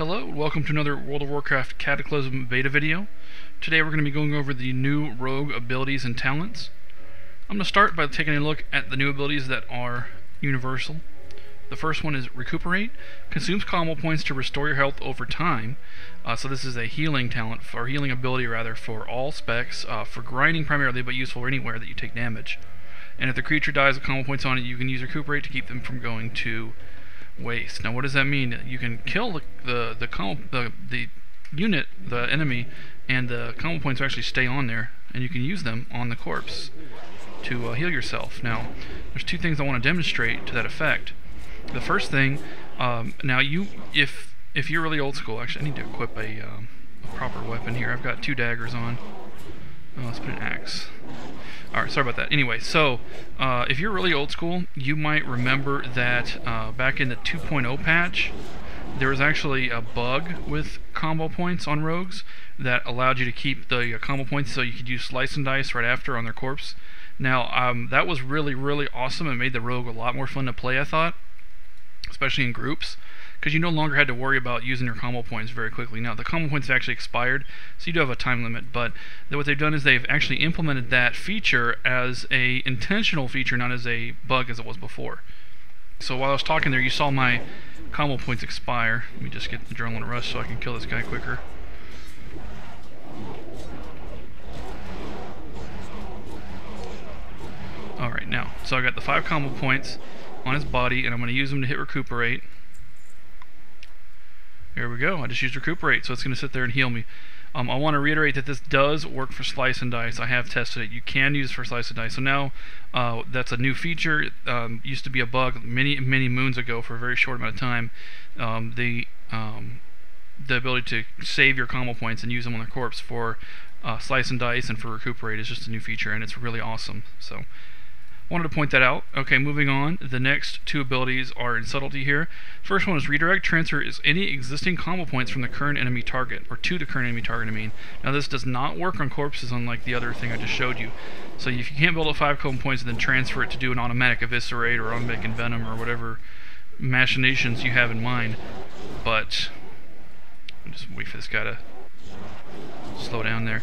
Hello, welcome to another World of Warcraft Cataclysm beta video. Today we're going to be going over the new rogue abilities and talents. I'm going to start by taking a look at the new abilities that are universal. The first one is Recuperate. Consumes combo points to restore your health over time. So this is a healing talent, or healing ability rather, for all specs, for grinding primarily, but useful anywhere that you take damage. And if the creature dies with combo points on it, you can use Recuperate to keep them from going to waste. Now what does that mean? You can kill the unit, the enemy, and the combo points actually stay on there, and you can use them on the corpse to heal yourself. Now there's two things I want to demonstrate to that effect. The first thing, now if you're really old school, actually I need to equip a proper weapon here. I've got 2 daggers on. Let's put an axe. Alright, sorry about that. Anyway, so if you're really old school, you might remember that back in the 2.0 patch, there was actually a bug with combo points on rogues that allowed you to keep the combo points so you could use slice and dice right after on their corpse. Now, that was really, really awesome. It made the rogue a lot more fun to play, I thought, especially in groups, because you no longer had to worry about using your combo points very quickly. Now, the combo points have actually expired, so you do have a time limit, but what they've done is they've actually implemented that feature as a intentional feature, not as a bug as it was before. So while I was talking there, you saw my combo points expire. Let me just get the Adrenaline Rush so I can kill this guy quicker. Alright, now, so I got the 5 combo points on his body, and I'm going to use them to hit Recuperate. There we go, I just used Recuperate, so it's going to sit there and heal me. I want to reiterate that this does work for Slice and Dice. I have tested it. You can use it for Slice and Dice. So now, that's a new feature. Used to be a bug many moons ago for a very short amount of time. The ability to save your combo points and use them on their corpse for Slice and Dice and for Recuperate is just a new feature, and it's really awesome. So wanted to point that out. Okay, moving on. The next 2 abilities are in subtlety here. First one is Redirect. Transfers any existing combo points from the current enemy target, or to the current enemy target, I mean. Now this does not work on corpses unlike the other thing I just showed you. So if you can't build up 5 combo points and then transfer it to do an automatic Eviscerate or automatic Envenom or whatever machinations you have in mind. But I'll just wait for this guy to slow down there.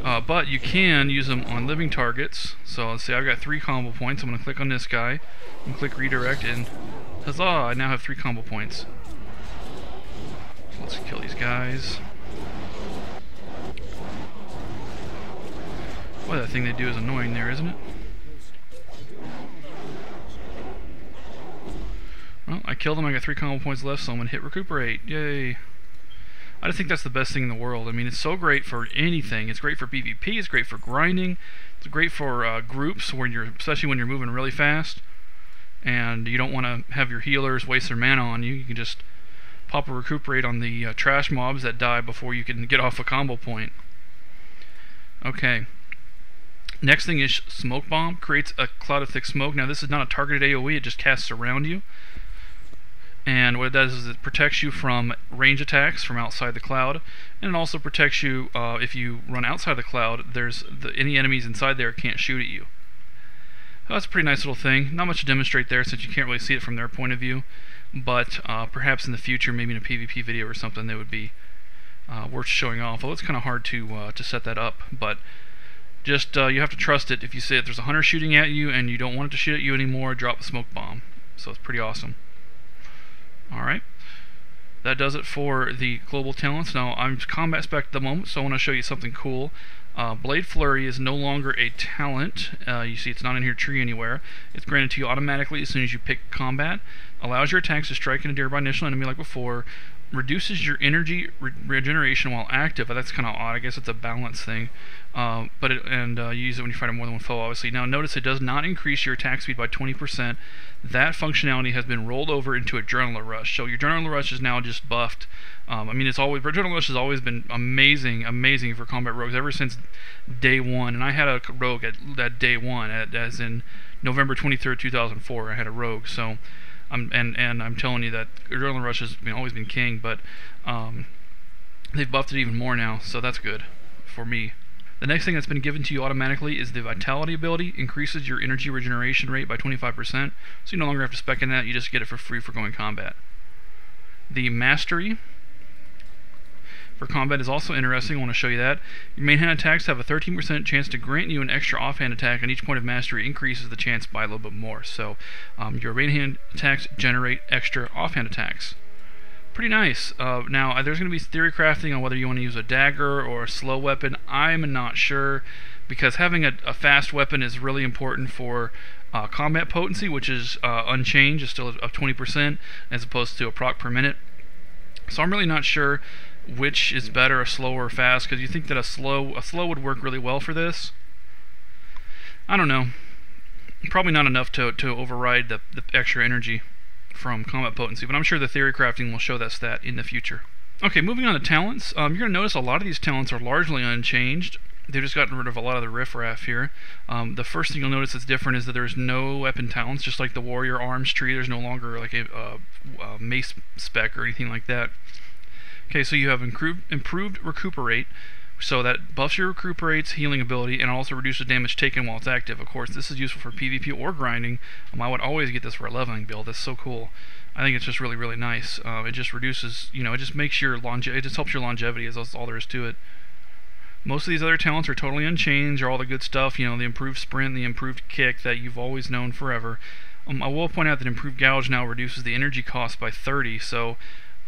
But you can use them on living targets. So let's see, I've got 3 combo points. I'm going to click on this guy and click Redirect, and huzzah, I now have 3 combo points. So let's kill these guys. Boy, that thing they do is annoying there, isn't it? Well, I killed him, I got 3 combo points left, so I'm going to hit Recuperate. Yay! I just think that's the best thing in the world. I mean, it's so great for anything. It's great for PvP, it's great for grinding, it's great for groups, where especially when you're moving really fast, and you don't want to have your healers waste their mana on you. You can just pop a Recuperate on the trash mobs that die before you can get off a combo point. Okay. Next thing is Smoke Bomb. Creates a cloud of thick smoke. Now this is not a targeted AoE, it just casts around you. And what it does is it protects you from range attacks from outside the cloud, and it also protects you if you run outside the cloud. Any enemies inside there can't shoot at you. So that's a pretty nice little thing. Not much to demonstrate there since you can't really see it from their point of view, but perhaps in the future, maybe in a PvP video or something, that would be worth showing off. Although it's kind of hard to set that up, but just you have to trust it. If you say if there's a hunter shooting at you and you don't want it to shoot at you anymore, drop the smoke bomb. So it's pretty awesome. Alright, that does it for the global talents. Now, I'm combat spec at the moment, so I want to show you something cool. Blade Flurry is no longer a talent. You see it's not in your tree anywhere. It's granted to you automatically as soon as you pick combat. Allows your attacks to strike and adhere by initial enemy like before. Reduces your energy regeneration while active. That's kind of odd. I guess it's a balance thing. You use it when you fight more than one foe, obviously. Now notice it does not increase your attack speed by 20%. That functionality has been rolled over into Adrenaline Rush. So your Adrenaline Rush is now just buffed. I mean, Adrenaline Rush has always been amazing for combat rogues ever since day 1. And I had a rogue at day 1, as in November 23rd, 2004. I had a rogue. So, I'm telling you that Adrenaline Rush has always been king, but they've buffed it even more now, so that's good for me. The next thing that's been given to you automatically is the Vitality ability. Increases your energy regeneration rate by 25%, so you no longer have to spec in that, you just get it for free for going combat. The Mastery for combat is also interesting. I want to show you that. Your main hand attacks have a 13% chance to grant you an extra offhand attack, and each point of mastery increases the chance by a little bit more. So your main hand attacks generate extra offhand attacks. Pretty nice. Now, there's going to be theory crafting on whether you want to use a dagger or a slow weapon. I'm not sure, because having a fast weapon is really important for combat potency, which is unchanged. It's still of 20% as opposed to a proc per minute. So I'm really not sure which is better, a slow or fast, because you think that a slow would work really well for this. I don't know. Probably not enough to override the extra energy from combat potency, but I'm sure the theory crafting will show that stat in the future. Okay, moving on to talents. You're going to notice a lot of these talents are largely unchanged. They've just gotten rid of a lot of the riffraff here. The first thing you'll notice that's different is that there's no weapon talents, just like the warrior arms tree. There's no longer like a mace spec or anything like that. Okay, so you have improved recuperate, so that buffs your recuperate's healing ability and also reduces damage taken while it's active. Of course, this is useful for PvP or grinding. I would always get this for a leveling build. That's so cool. I think it's just really, really nice. It just reduces, it just makes your it just helps your longevity. That's all there is to it. Most of these other talents are totally unchanged, or all the good stuff. The improved sprint, the improved kick that you've always known forever. I will point out that improved gouge now reduces the energy cost by 30. So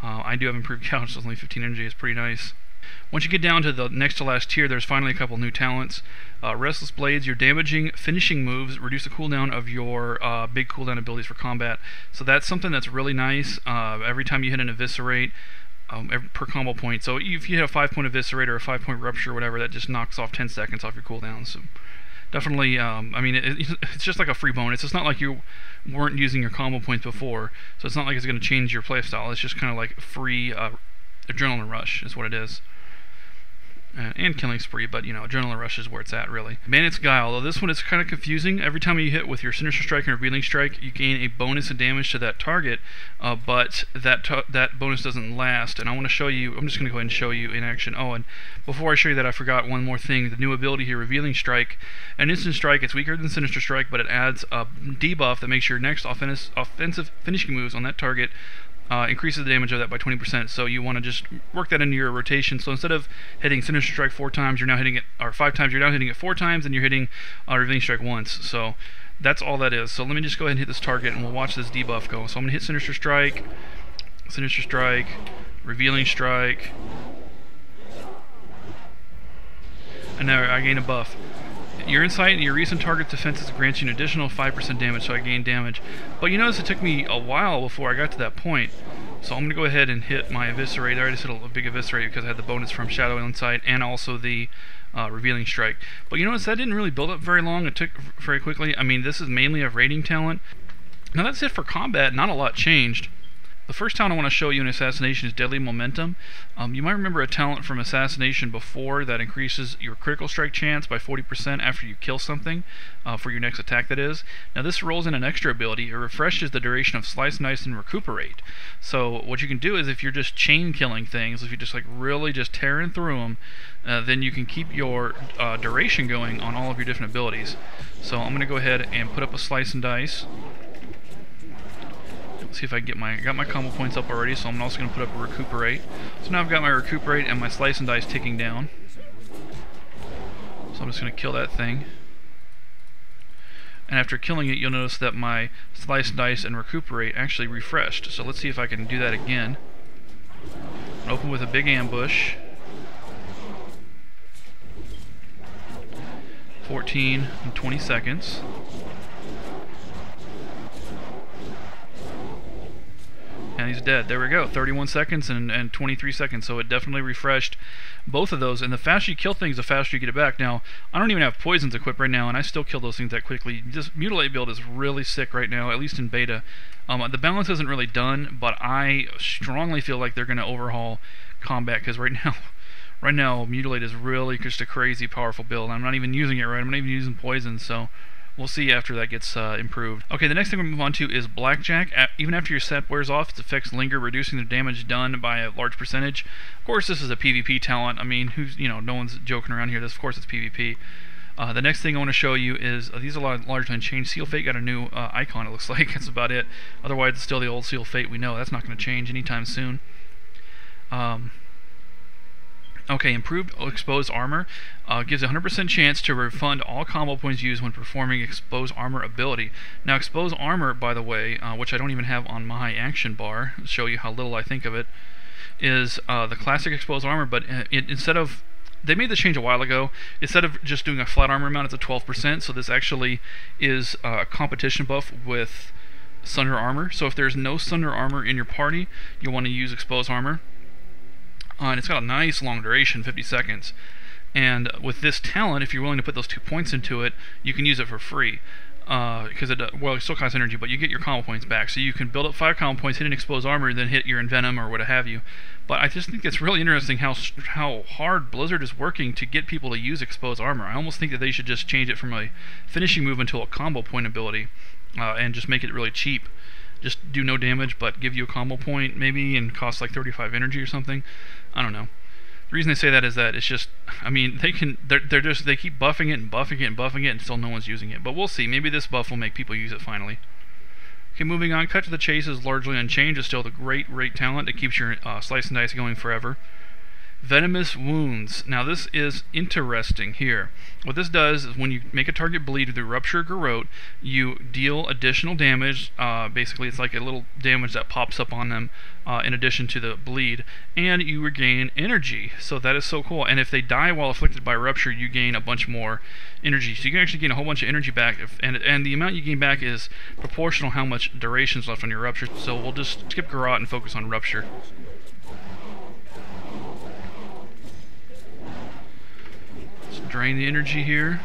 I do have improved gouge. So it's only 15 energy. It's pretty nice. Once you get down to the next to last tier, there's finally a couple new talents. Restless Blades, your damaging finishing moves reduce the cooldown of your big cooldown abilities for combat. So that's something that's really nice. Every time you hit an Eviscerate, per combo point. So if you hit a 5-point Eviscerate or a 5-point Rupture or whatever, that just knocks off 10 seconds off your cooldown. So definitely, I mean, it's just like a free bonus. It's not like you weren't using your combo points before, so it's not like it's going to change your playstyle. It's just kind of like free adrenaline rush is what it is. And killing spree, but adrenaline rush is where it's at, really. Bandit's Guile, though this one is kind of confusing. Every time you hit with your Sinister Strike and Revealing Strike, you gain a bonus in damage to that target, but that bonus doesn't last. And I want to show you, I'm just going to go ahead and show you in action. Oh, and before I show you that, I forgot one more thing. The new ability here, Revealing Strike. An instant strike, it's weaker than Sinister Strike, but it adds a debuff that makes your next offensive finishing moves on that target increases the damage of that by 20%. So you want to just work that into your rotation. So instead of hitting Sinister Strike 4 times, you're now hitting it, or 5 times, you're now hitting it 4 times, and you're hitting Revealing Strike once. So that's all that is. So let me just go ahead and hit this target, and we'll watch this debuff go. So I'm going to hit Sinister Strike, Revealing Strike, and now I gain a buff. Your insight and your recent target defenses grants you an additional 5% damage, so I gain damage. But you notice it took me a while before I got to that point. So I'm going to go ahead and hit my Eviscerate. I just hit a big Eviscerate because I had the bonus from Shadow Insight and also the Revealing Strike. But you notice that didn't really build up very long. It took very quickly. I mean, this is mainly a rating talent. Now that's it for combat. Not a lot changed. The first talent I want to show you in Assassination is Deadly Momentum. You might remember a talent from Assassination before that increases your critical strike chance by 40% after you kill something, for your next attack that is. Now this rolls in an extra ability. It refreshes the duration of Slice, Dice, and Recuperate. So what you can do is if you're just chain killing things, if you're just like really just tearing through them, then you can keep your duration going on all of your different abilities. So I'm going to go ahead and put up a Slice and Dice. See if I can get got my combo points up already, so I'm also going to put up a Recuperate. So now I've got my Recuperate and my Slice and Dice ticking down. So I'm just going to kill that thing. And after killing it, you'll notice that my Slice and Dice and Recuperate actually refreshed. So let's see if I can do that again. Open with a big ambush. 14 and 20 seconds. And he's dead. There we go. 31 seconds and 23 seconds. So it definitely refreshed both of those. And the faster you kill things, the faster you get it back. Now, I don't even have poisons equipped right now, and I still kill those things that quickly. This Mutilate build is really sick right now, at least in beta. The balance isn't really done, but I strongly feel like they're going to overhaul combat, because right now Mutilate is really just a crazy powerful build. I'm not even using it right. I'm not even using poison, so we'll see after that gets improved. Okay, the next thing we're going to move on to is Blackjack. Even after your set wears off, its effects linger, reducing the damage done by a large percentage. Of course, this is a PvP talent. I mean, no one's joking around here. Of course, it's PvP. The next thing I want to show you is these are largely unchanged. Seal Fate got a new icon, it looks like. That's about it. Otherwise, it's still the old Seal Fate we know. That's not going to change anytime soon. Okay, improved exposed armor gives a 100% chance to refund all combo points used when performing exposed armor ability. Now, exposed armor, by the way, which I don't even have on my action bar, to show you how little I think of it, is the classic exposed armor, but instead of... They made this change a while ago. Instead of just doing a flat armor amount, it's a 12%, so this actually is a competition buff with Sunder armor. So if there's no Sunder armor in your party, you'll want to use exposed armor. And it's got a nice long duration, 50 seconds. And with this talent, if you're willing to put those 2 points into it, you can use it for free. Because it still costs energy, but you get your combo points back. So you can build up 5 combo points, hit an exposed armor, then hit your Envenom or what have you. But I just think it's really interesting how hard Blizzard is working to get people to use exposed armor. I almost think that they should just change it from a finishing move into a combo point ability, and just make it really cheap. Just do no damage, but give you a combo point maybe, and cost like 35 energy or something. I don't know. The reason they say that is that it's just, I mean, they keep buffing it and buffing it and buffing it, and still no one's using it. But we'll see. Maybe this buff will make people use it finally. Okay, moving on. Cut to the Chase is largely unchanged. It's still the great talent that keeps your slice and dice going forever. Venomous Wounds. Now this is interesting here. What this does is when you make a target bleed through Rupture or Garrote, you deal additional damage. Basically, it's like a little damage that pops up on them in addition to the bleed, and you regain energy. So that is so cool. And if they die while afflicted by Rupture, you gain a bunch more energy. So you can actually gain a whole bunch of energy back, and the amount you gain back is proportional how much duration is left on your Rupture. So we'll just skip Garrote and focus on Rupture. Drain the energy here.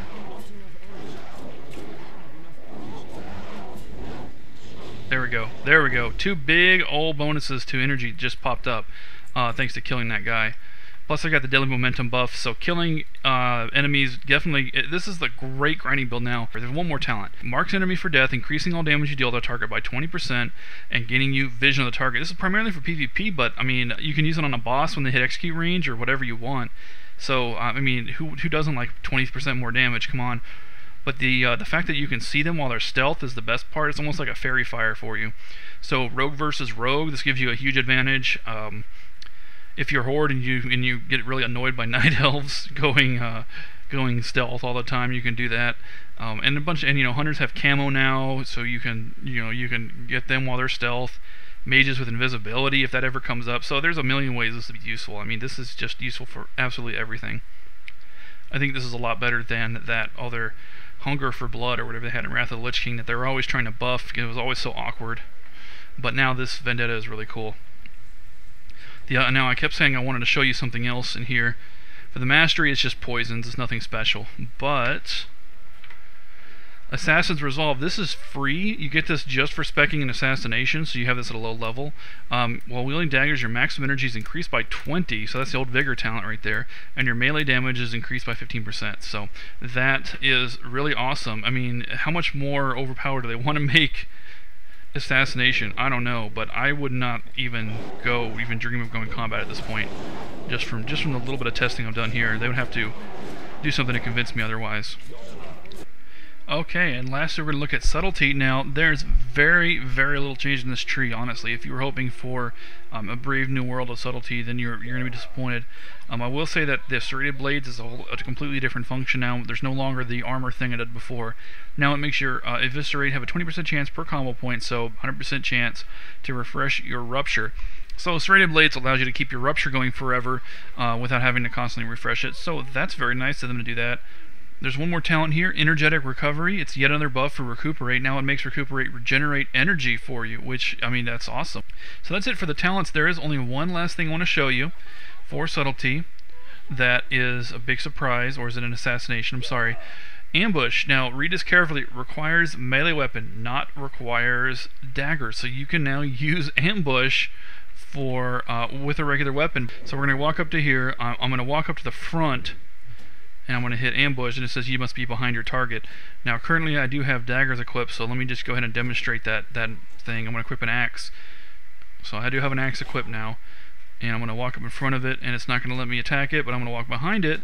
There we go. There we go. 2 big old bonuses to energy just popped up thanks to killing that guy. Plus I got the Deadly Momentum buff, so killing enemies definitely... This is the great grinding build now. There's one more talent. Marks enemy for death, increasing all damage you deal to a target by 20% and gaining you vision of the target. This is primarily for PvP, but I mean, you can use it on a boss when they hit execute range or whatever you want. So, I mean, who doesn't like 20% more damage? Come on. But the fact that you can see them while they're stealth is the best part. It's almost like a fairy fire for you. So, Rogue versus Rogue, this gives you a huge advantage. If you're Horde and you get really annoyed by Night Elves going stealth all the time, you can do that. And hunters have camo now, so you can get them while they're stealth. Mages with invisibility, if that ever comes up. So there's a million ways this would be useful. I mean, this is just useful for absolutely everything. I think this is a lot better than that other Hunger for Blood or whatever they had in Wrath of the Lich King that they were always trying to buff because it was always so awkward. But now this Vendetta is really cool. Now I kept saying I wanted to show you something else in here. For the Mastery, it's just poisons. It's nothing special. But Assassin's Resolve, this is free. You get this just for speccing an assassination, so you have this at a low level. While wielding daggers, your maximum energy is increased by 20, so that's the old Vigor talent right there, and your melee damage is increased by 15%, so that is really awesome. I mean, how much more overpowered do they want to make assassination? I don't know, but I would not even dream of going combat at this point. Just from the little bit of testing I've done here, they would have to do something to convince me otherwise. Okay, and lastly we're going to look at Subtlety. Now, there's very, very little change in this tree, honestly. If you were hoping for a brave new world of Subtlety, then you're going to be disappointed. I will say that the Serrated Blades is a completely different function now. There's no longer the armor thing I did before. Now it makes your Eviscerate have a 20% chance per combo point, so 100% chance to refresh your Rupture. So Serrated Blades allows you to keep your Rupture going forever without having to constantly refresh it, so that's very nice of them to do that. There's one more talent here, Energetic Recovery. It's yet another buff for Recuperate. Now it makes Recuperate regenerate energy for you, which, I mean, that's awesome. So that's it for the talents. There is only one last thing I want to show you for Subtlety that is a big surprise, or is it an assassination? I'm sorry. Ambush. Now, read this carefully. It requires melee weapon, not requires dagger. So you can now use Ambush for with a regular weapon. So we're going to walk up to here. I'm going to walk up to the front, and I'm going to hit Ambush, and it says you must be behind your target. Now currently I do have daggers equipped, so let me just go ahead and demonstrate that thing. I'm going to equip an axe. So I do have an axe equipped now. and I'm going to walk up in front of it, and it's not going to let me attack it, but I'm going to walk behind it,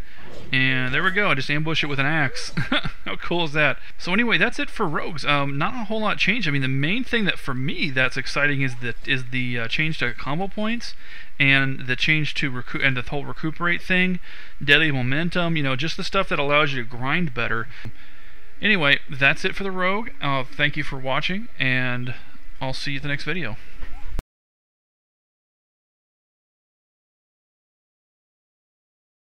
and there we go. I just ambush it with an axe. How cool is that? So anyway, that's it for rogues. Not a whole lot changed. I mean, the main thing that for me that's exciting is the change to combo points, and the change to and the whole recuperate thing, deadly momentum. You know, just the stuff that allows you to grind better. Anyway, that's it for the rogue. Thank you for watching, and I'll see you at the next video.